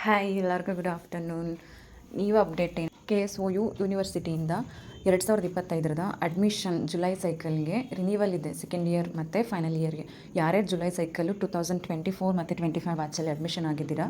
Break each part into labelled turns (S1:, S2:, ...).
S1: Hi ಎಲ್ಲರಿಗೂ good afternoon. ನೀವು update ಏನು KSOU ಯೂನಿವರ್ಸಿಟಿಯಿಂದ 2025ರದ ಅಡ್ಮಿಷನ್ ಜುಲೈ ಸೈಕಲ್ಗೆ ರಿನ್ಯೂವಲ್ ಇದೆ. ಸೆಕೆಂಡ್ ಇಯರ್ ಮತ್ತು ಫೈನಲ್ ಇಯರ್ಗೆ ಯಾರ್ಯಾರು ಜುಲೈ ಸೈಕಲ್ಲು 2024 ಮತ್ತು 25 ಬ್ಯಾಚಲ್ಲಿ ಅಡ್ಮಿಷನ್ ಆಗಿದ್ದೀರಾ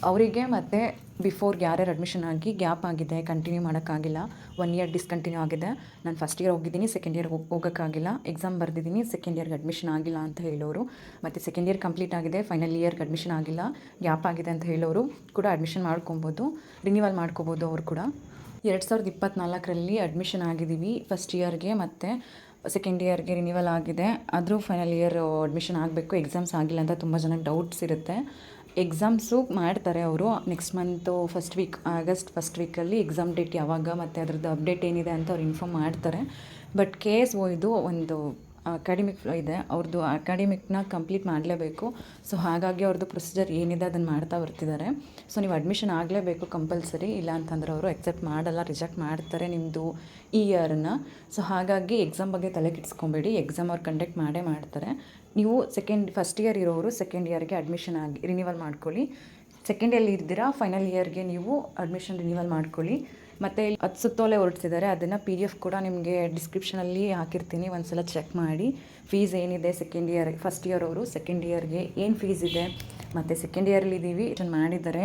S1: ಅವರಿಗೆ ಮತ್ತು ಬಿಫೋರ್ಗೆ ಯಾರ್ಯಾರು ಅಡ್ಮಿಷನ್ ಆಗಿ ಗ್ಯಾಪ್ ಆಗಿದೆ, ಕಂಟಿನ್ಯೂ ಮಾಡೋಕ್ಕಾಗಿಲ್ಲ, 1 ಇಯರ್ ಡಿಸ್ಕಂಟಿನ್ಯೂ ಆಗಿದೆ, ನಾನು ಫಸ್ಟ್ ಇಯರ್ ಹೋಗಿದ್ದೀನಿ, ಸೆಕೆಂಡ್ ಇಯರ್ ಹೋಗೋಕ್ಕಾಗಿಲ್ಲ, ಎಕ್ಸಾಮ್ ಬರೆದಿದ್ದೀನಿ, ಸೆಕೆಂಡ್ ಇಯರ್ಗೆ ಅಡ್ಮಿಷನ್ ಆಗಿಲ್ಲ ಅಂತ ಹೇಳೋರು, ಮತ್ತು ಸೆಕೆಂಡ್ ಇಯರ್ ಕಂಪ್ಲೀಟ್ ಆಗಿದೆ, ಫೈನಲ್ ಇಯರ್ಗೆ ಅಡ್ಮಿಷನ್ ಆಗಿಲ್ಲ, ಗ್ಯಾಪ್ ಆಗಿದೆ ಅಂತ ಹೇಳೋರು ಕೂಡ ಅಡ್ಮಿಷನ್ ಮಾಡ್ಕೊಬೋದು, ರಿನ್ಯೂವಲ್ ಮಾಡ್ಕೋಬೋದು. ಅವರು ಕೂಡ 2024ರಲ್ಲಿ ಅಡ್ಮಿಷನ್ ಆಗಿದ್ದೀವಿ ಫಸ್ಟ್ ಇಯರ್ಗೆ ಮತ್ತು ಸೆಕೆಂಡ್ ಇಯರ್ಗೆ ರಿನ್ಯೂವಲ್ ಆಗಿದೆ. ಆದರೂ ಫೈನಲ್ ಇಯರ್ ಅಡ್ಮಿಷನ್ ಆಗಬೇಕು, ಎಕ್ಸಾಮ್ಸ್ ಆಗಿಲ್ಲ ಅಂತ ತುಂಬ ಜನಕ್ಕೆ ಡೌಟ್ಸ್ ಇರುತ್ತೆ. ಎಕ್ಸಾಮ್ಸು ಮಾಡ್ತಾರೆ ಅವರು ನೆಕ್ಸ್ಟ್ ಮಂತು ಆಗಸ್ಟ್ ಫಸ್ಟ್ ವೀಕಲ್ಲಿ ಎಕ್ಸಾಮ್ ಡೇಟ್ ಯಾವಾಗ ಮತ್ತು ಅದ್ರದ್ದು ಅಪ್ಡೇಟ್ ಏನಿದೆ ಅಂತ ಅವ್ರು ಇನ್ಫಾರ್ಮ್ ಮಾಡ್ತಾರೆ. ಬಟ್ KSO ಇದು ಒಂದು ಅಕಾಡೆಮಿಕ್ ಇದೆ, ಅವ್ರದ್ದು ಅಕಾಡೆಮಿಕ್ನ ಕಂಪ್ಲೀಟ್ ಮಾಡಲೇಬೇಕು. ಸೊ ಹಾಗಾಗಿ ಅವ್ರದ್ದು ಪ್ರೊಸೀಜರ್ ಏನಿದೆ ಅದನ್ನು ಮಾಡ್ತಾ ಬರ್ತಿದ್ದಾರೆ. ಸೊ ನೀವು ಅಡ್ಮಿಷನ್ ಆಗಲೇಬೇಕು ಕಂಪಲ್ಸರಿ, ಇಲ್ಲ ಅಂತಂದ್ರೆ ಅವರು ಎಕ್ಸೆಪ್ಟ್ ಮಾಡಲ್ಲ, ರಿಜೆಕ್ಟ್ ಮಾಡ್ತಾರೆ ನಿಮ್ಮದು ಈ ಇಯರನ್ನು. ಸೊ ಹಾಗಾಗಿ ಎಕ್ಸಾಮ್ ಬಗ್ಗೆ ತಲೆ ಕೆಡಿಸ್ಕೊಬೇಡಿ, ಎಕ್ಸಾಮ್ ಅವ್ರು ಕಂಡಕ್ಟ್ ಮಾಡೇ ಮಾಡ್ತಾರೆ. ನೀವು ಫಸ್ಟ್ ಇಯರ್ ಇರೋರು ಸೆಕೆಂಡ್ ಇಯರ್ಗೆ ಅಡ್ಮಿಷನ್ ಆಗಿ ರಿನ್ಯೂವಲ್ ಮಾಡ್ಕೊಳ್ಳಿ. ಸೆಕೆಂಡ್ ಇಯರ್ ಇರ್ತೀರಾ ಫೈನಲ್ ಇಯರ್ಗೆ ನೀವು ಅಡ್ಮಿಷನ್ ರಿನ್ಯೂವಲ್ ಮಾಡ್ಕೊಳ್ಳಿ. ಮತ್ತು ಇಲ್ಲಿ 10 ಸುತ್ತೋಲೆ ಹೊರಡ್ಸಿದ್ದಾರೆ, ಅದನ್ನು PDF ಕೂಡ ನಿಮಗೆ ಡಿಸ್ಕ್ರಿಪ್ಷನಲ್ಲಿ ಹಾಕಿರ್ತೀನಿ, ಒಂದು ಸಲ ಚೆಕ್ ಮಾಡಿ. ಫೀಸ್ ಏನಿದೆ ಫಸ್ಟ್ ಇಯರ್ ಅವರು ಸೆಕೆಂಡ್ ಇಯರ್ಗೆ ಏನು ಫೀಸ್ ಇದೆ ಮತ್ತು ಸೆಕೆಂಡ್ ಇಯರ್ಲಿದ್ದೀವಿ ಮಾಡಿದ್ದಾರೆ,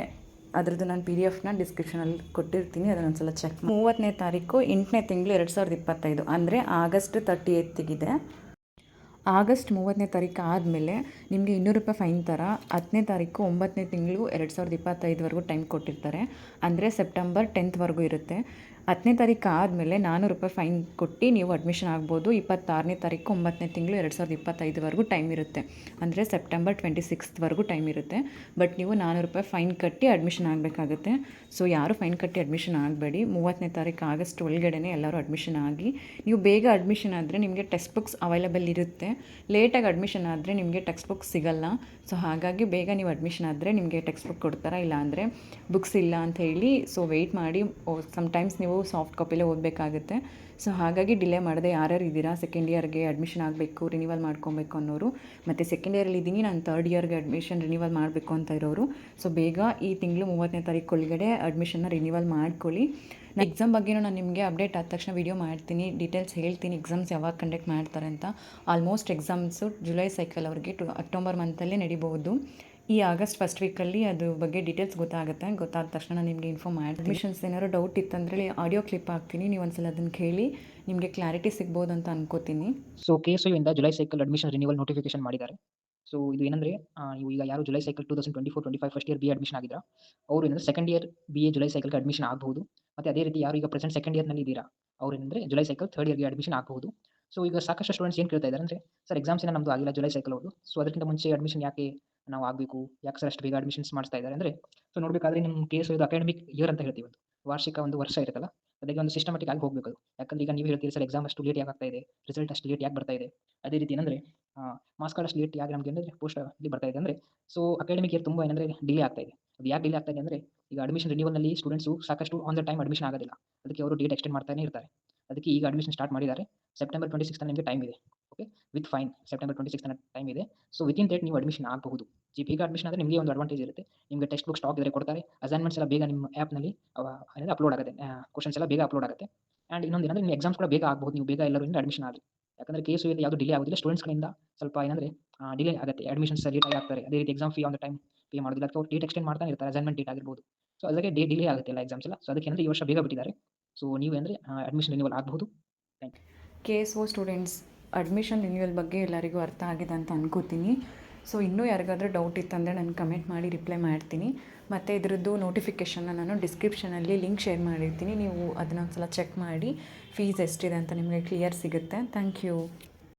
S1: ಅದರದ್ದು ನಾನು PDFನ ಡಿಸ್ಕ್ರಿಪ್ಷನಲ್ಲಿ ಕೊಟ್ಟಿರ್ತೀನಿ, ಅದನ್ನೊಂದು ಸಲ ಚೆಕ್. 30ನೇ ತಾರೀಕು 8ನೇ ತಿಂಗಳು 2025 ಅಂದರೆ ಆಗಸ್ಟ್ 30ಗೆ ಆಗಸ್ಟ್ 30ನೇ ತಾರೀಕು ಆದಮೇಲೆ ನಿಮಗೆ 200 ರೂಪಾಯಿ ಫೈನ್ ಥರ 10ನೇ ತಾರೀಕು 9ನೇ ತಿಂಗಳು 2025ವರೆಗೂ ಟೈಮ್ ಕೊಟ್ಟಿರ್ತಾರೆ, ಅಂದರೆ ಸೆಪ್ಟೆಂಬರ್ 10th ಇರುತ್ತೆ. 10ನೇ ತಾರೀಕು ಆದಮೇಲೆ 400 ರೂಪಾಯಿ ಫೈನ್ ಕೊಟ್ಟು ನೀವು ಅಡ್ಮಿಷನ್ ಆಗ್ಬೋದು. 26ನೇ ತಾರೀಕು 9ನೇ ತಿಂಗಳು 2025ವರೆಗೂ ಟೈಮ್ ಇರುತ್ತೆ, ಅಂದರೆ ಸೆಪ್ಟೆಂಬರ್ 26th ಟೈಮ್ ಇರುತ್ತೆ. ಬಟ್ ನೀವು 400 ರೂಪಾಯಿ ಫೈನ್ ಕಟ್ಟಿ ಅಡ್ಮಿಷನ್ ಆಗಬೇಕಾಗುತ್ತೆ. ಸೊ ಯಾರು ಫೈನ್ ಕಟ್ಟಿ ಅಡ್ಮಿಷನ್ ಆಗಬೇಡಿ. 30ನೇ ತಾರೀಕು ಆಗಸ್ಟ್ ಒಳಗಡೆ ಎಲ್ಲರೂ ಅಡ್ಮಿಷನ್ ಆಗಿ. ನೀವು ಬೇಗ ಅಡ್ಮಿಷನ್ ಆದರೆ ನಿಮಗೆ ಟೆಕ್ಸ್ಟ್ ಬುಕ್ಸ್ ಅವೈಲೇಬಲ್ ಇರುತ್ತೆ, ಲೇಟಾಗಿ ಅಡ್ಮಿಷನ್ ಆದರೆ ನಿಮಗೆ ಟೆಕ್ಸ್ಟ್ ಬುಕ್ಸ್ ಸಿಗಲ್ಲ. ಸೊ ಹಾಗಾಗಿ ಬೇಗ ನೀವು ಅಡ್ಮಿಷನ್ ಆದರೆ ನಿಮಗೆ ಟೆಕ್ಸ್ಟ್ ಬುಕ್ ಕೊಡ್ತಾರೆ, ಇಲ್ಲ ಅಂದರೆ ಬುಕ್ಸ್ ಇಲ್ಲ ಅಂತ ಹೇಳಿ. ಸೊ ವೆಯ್ಟ್ ಮಾಡಿ, ಸಮ್ಟೈಮ್ಸ್ ನೀವು ಸಾಫ್ಟ್ ಕಾಪಿಲೇ ಓದಬೇಕಾಗುತ್ತೆ. ಸೊ ಹಾಗಾಗಿ ಡಿಲೇ ಮಾಡದೆ ಯಾರ್ಯಾರು ಇದ್ದೀರಾ ಸೆಕೆಂಡ್ ಇಯರ್ಗೆ ಅಡ್ಮಿಷನ್ ಆಗಬೇಕು, ರಿನ್ಯೂವಲ್ ಮಾಡ್ಕೊಬೇಕು ಅನ್ನೋರು, ಮತ್ತು ಸೆಕೆಂಡ್ ಇಯರಲ್ಲಿ ಇದ್ದೀನಿ ನಾನು ಥರ್ಡ್ ಇಯರ್ಗೆ ಅಡ್ಮಿಷನ್ ರಿನ್ಯೂವಲ್ ಮಾಡಬೇಕು ಅಂತ ಇರೋರು, ಸೊ ಬೇಗ ಈ ತಿಂಗಳು 30ನೇ ತಾರೀಕು ಒಳಗಡೆ ಅಡ್ಮಿಷನ್ನ ರಿನ್ಯೂವಲ್ ಮಾಡ್ಕೊಳ್ಳಿ. ಎಕ್ಸಾಮ್ ಬಗ್ಗೆಯೂ ನಾನು ನಿಮಗೆ ಅಪ್ಡೇಟ್ ಆದ ತಕ್ಷಣ ವೀಡಿಯೋ ಮಾಡ್ತೀನಿ, ಡೀಟೇಲ್ಸ್ ಹೇಳ್ತೀನಿ, ಎಕ್ಸಾಮ್ಸ್ ಯಾವಾಗ ಕಂಡಕ್ಟ್ ಮಾಡ್ತಾರೆ ಅಂತ. ಆಲ್ಮೋಸ್ಟ್ ಎಕ್ಸಾಮ್ಸು ಜುಲೈ ಸೈಕಲ್ ಅವ್ರಿಗೆ ಅಕ್ಟೋಬರ್ ಮಂತಲ್ಲೇ ನಡೀಬಹುದು. ಈ ಆಗಸ್ಟ್ ಫಸ್ಟ್ ವೀಕಲ್ಲಿ ಅದ್ರ ಬಗ್ಗೆ ಡೀಟೇಲ್ಸ್ ಗೊತ್ತಾದ ತಕ್ಷಣ ನಾನು ನಿಮಗೆ ಇನ್ಫಾರ್ಮ್ ಮಾಡ್ತೀನಿ. ಅಡ್ಮಿಷನ್ಸ್ ಏನಾದ್ರು ಡೌಟ್ ಇತ್ತಂದರೆ ಆಡಿಯೋ ಕ್ಲಿಪ್ ಹಾಕ್ತೀನಿ, ನೀವು ಒಂದ್ಸಲ ಅದನ್ನು ಕೇಳಿ, ನಿಮಗೆ ಕ್ಲಾರಿಟಿ ಸಿಗ್ಬೋದು ಅಂತ ಅನ್ಕೋತೀನಿ.
S2: ಸೊ KSU ಇಂದ July cycle admission renewal notification ಮಾಡಿದ್ದಾರೆ. ಸೊ ಇದು ಏನಂದರೆ ನೀವು ಈಗ ಯಾರು July cycle 2024-25 first year BA admission ಆಗಿದ್ದೀರಾ ಅವರು ಏನಂದರೆ ಸೆಕೆಂಡ್ ಇಯರ್ BA ಜುಲೈ ಸೈಕಲ್ಗೆ ಅಡ್ಮಿಷನ್ ಆಗಬಹುದು. ಮತ್ತು ಅದೇ ರೀತಿ ಯಾರು ಈಗ ಪ್ರೆಸೆಂಟ್ ಸೆಕೆಂಡ್ ಇಯರ್ನಲ್ಲಿ ಇದ್ದೀರಾ ಅವ್ರು ಏನಂದರೆ ಜುಲೈ ಸೈಕಲ್ ಥರ್ಡ್ ಇಯರ್ಗೆ ಅಡ್ಮಿಷನ್ ಆಗಬಹುದು. ಸೊ ಈಗ ಸಾಕಷ್ಟು ಸ್ಟೂಡೆಂಟ್ಸ್ ಏನು ಕೇಳ್ತಾ ಇದ್ದಾರೆ ಅಂದರೆ, ಸರ್ ಎಕ್ಸಾಮ್ಸ್ ಏನೋ ನಮ್ಮದು ಆಗಿಲ್ಲ ಜುಲೈ ಸೈಕಲ್ ಅವ್ರದ್ದು, ಸೊ ಅದಕ್ಕಿಂತ ಮುಂಚೆ ಅಡ್ಮಿಷನ್ ಯಾಕೆ ನಾವು ಆಗಬೇಕು, ಯಾಕೆ ಸರ್ ಅಷ್ಟು ಬೇಗ ಅಡ್ಮಿಷನ್ಸ್ ಮಾಡಿಸ್ತಾ ಇದ್ದಾರೆ ಅಂದರೆ, ಸೊ ನೋಡಬೇಕಾದ್ರೆ ನಿಮ್ಮ KSU ಇದು ಅಕಾಡೆಮಿಕ್ ಇಯರ್ ಅಂತ ಹೇಳ್ತೀವಿ, ವಾರ್ಷಿಕ ಒಂದು ವರ್ಷ ಇರುತ್ತಲ್ಲ, ಅದಕ್ಕೆ ಒಂದು ಸಿಸ್ಟಮ್ಯಾಟಿಕ್ ಆಗಿ ಹೋಗಬೇಕು. ಯಾಕಂದ್ರೆ ಈಗ ನೀವು ಹೇಳ್ತೀರಿ ಸರ್ ಎಕ್ಸಾಮ್ ಅಷ್ಟು ಲೇಟ್ ಯಾಕೆ ಆಗ್ತಾ ಇದೆ, ರಿಸಲ್ಟ್ ಅಷ್ಟು ಲೇಟ್ ಯಾಕೆ ಬರ್ತಾ ಇದೆ, ಅದೇ ರೀತಿ ಏನಂದರೆ ಮಾರ್ಕ್ಸ್ ಕಾರ್ಡ್ ಅಷ್ಟು ಲೇಟ್ ಯಾಕೆ ನಮಗೆ ಅಂದರೆ ಪೋಸ್ಟ್ ಅಲ್ಲಿ ಬರ್ತಾ ಇದೆ ಅಂದರೆ, ಸೊ ಅಕಾಡೆಮಿಕ್ ಇಯರ್ ತುಂಬ ಏನಂದರೆ ಡಿಲೇ ಆಗ್ತಾ ಇದೆ. ಅದು ಯಾಕೆ ಡಿಲೇ ಆಗ್ತಾ ಇದೆ ಅಂದರೆ, ಈಗ ಅಡ್ಮಿಷನ್ ರಿನ್ಯೂವಲ್‌ನಲ್ಲಿ ಸ್ಟೂಡೆಂಟ್ಸು ಸಾಕಷ್ಟು ಆನ್ ದ ಟೈಮ್ ಅಡ್ಮಿಷನ್ ಆಗೋದಿಲ್ಲ, ಅದಕ್ಕೆ ಅವರು ಡೇಟ್ ಎಕ್ಸ್ಟೆಂಡ್ ಮಾಡ್ತಾನೆ ಇರ್ತಾರೆ. ಅದಕ್ಕೆ ಈಗ ಅಡ್ಮಿಷನ್ ಸ್ಟಾರ್ಟ್ ಮಾಡಿದ್ದಾರೆ. ಸೆಪ್ಟೆಂಬರ್ 26 ನಿಮಗೆ ಟೈಮ್ ಇದೆ. Okay, with fine September 26 time ಇದೆ. ಸೊ ವಿತಿನ್ ಡೇಟ್ ನೀವು ಅಡ್ಮಿಷನ್ ಆಗಬಹುದು. ಬೇಗ ಅಡ್ಮಿಷನ್ ಆದರೆ ನಿಮಗೆ ಒಂದು ಅಡ್ವಾಂಟೇಜ್ ಇರುತ್ತೆ, ನಿಮಗೆ ಟೆಕ್ಸ್ಟ್ ಬುಕ್ ಸ್ಟಾಕ್ ಇದ್ದರೆ ಕೊಡ್ತಾರೆ, ಅಸೈನ್ಮೆಂಟ್ಸ್ ಎಲ್ಲ ಬೇಗ ನಿಮ್ಮ ಆ್ಯಪ್‌ನಲ್ಲಿ ಏನಂದ್ರೆ ಅಪ್ಲೋಡ್ ಆಗುತ್ತೆ, ಕ್ವೆಶ್ಚನ್ಸ್ ಎಲ್ಲ ಬೇಗ ಅಪ್ಲೋಡ್ ಆಗುತ್ತೆ. ಆ್ಯಂಡ್ ಇನ್ನೊಂದು ಏನಂದರೆ ನಿಮ್ಮ ಎಕ್ಸಾಮ್ಸ್ ಕೂಡ ಬೇಗ ಆಗಬಹುದು, ನೀವು ಬೇಗ ಎಲ್ಲರೂ ಅಡ್ಮಿಷನ್ ಆಗಲಿ. ಯಾಕಂದರೆ KSUಯಲ್ಲಿ ಯಾವುದು ಡಿಲೇ ಆಗೋದಿಲ್ಲ, ಸ್ಟೂಡೆಂಟ್ಸ್ ಕಡೆಯಿಂದ ಸ್ವಲ್ಪ ಏನಂದರೆ ಡಿಲೇ ಆಗುತ್ತೆ, ಅಡ್ಮಿಷನ್ಸ್ ಲೇಟಾಗಿ ಆಗ್ತಾರೆ. ಅದೇ ರೀತಿ exam fee on the time pay ಮಾಡೋದಿಲ್ಲ, ಅದಕ್ಕೆ ಅವ್ರು ಡೇಟ್ ಎಕ್ಸ್ಟೆಂಡ್ ಮಾಡ್ತಾನೆ ಇರ್ತಾರೆ, ಅಸೈನ್ಮೆಂಟ್ ಡೇಟ್ ಆಗಿರ್ಬೋದು. ಸೊ ಅದಕ್ಕೆ ಡಿಲೇ ಆಗುತ್ತೆ ಎಲ್ಲ ಎಕ್ಸಾಮ್ಸ್ ಎಲ್ಲ. ಸೊ ಅದಕ್ಕೆ ಏನಂದರೆ ಈ ವರ್ಷ ಬೇಗ ಬಿಟ್ಟಿದ್ದಾರೆ. ಸೊ ನೀವು ಅಂದರೆ ಅಡ್ಮಿಷನ್ ರಿನ್ಯೂವಲ್ ಆಗಬಹುದು. Thank you.
S1: KSO students admission renewal ಬಗ್ಗೆ ಎಲ್ಲರಿಗೂ ಅರ್ಥ ಆಗಿದೆ ಅಂತ ಅನ್ಕೋತೀನಿ. ಸೊ ಇನ್ನೂ ಯಾರಿಗಾದ್ರೂ ಡೌಟ್ ಇತ್ತಂದರೆ ನಾನು ಕಮೆಂಟ್ ಮಾಡಿ ರಿಪ್ಲೈ ಮಾಡ್ತೀನಿ. ಮತ್ತು ಇದರದ್ದು ನೋಟಿಫಿಕೇಷನ್ನ ನಾನು ಡಿಸ್ಕ್ರಿಪ್ಷನಲ್ಲಿ ಲಿಂಕ್ ಶೇರ್ ಮಾಡಿರ್ತೀನಿ, ನೀವು ಅದನ್ನ ಒಂದು ಸಲ ಚೆಕ್ ಮಾಡಿ ಫೀಸ್ ಎಷ್ಟಿದೆ ಅಂತ ನಿಮಗೆ ಕ್ಲಿಯರ್ ಸಿಗುತ್ತೆ. Thank you.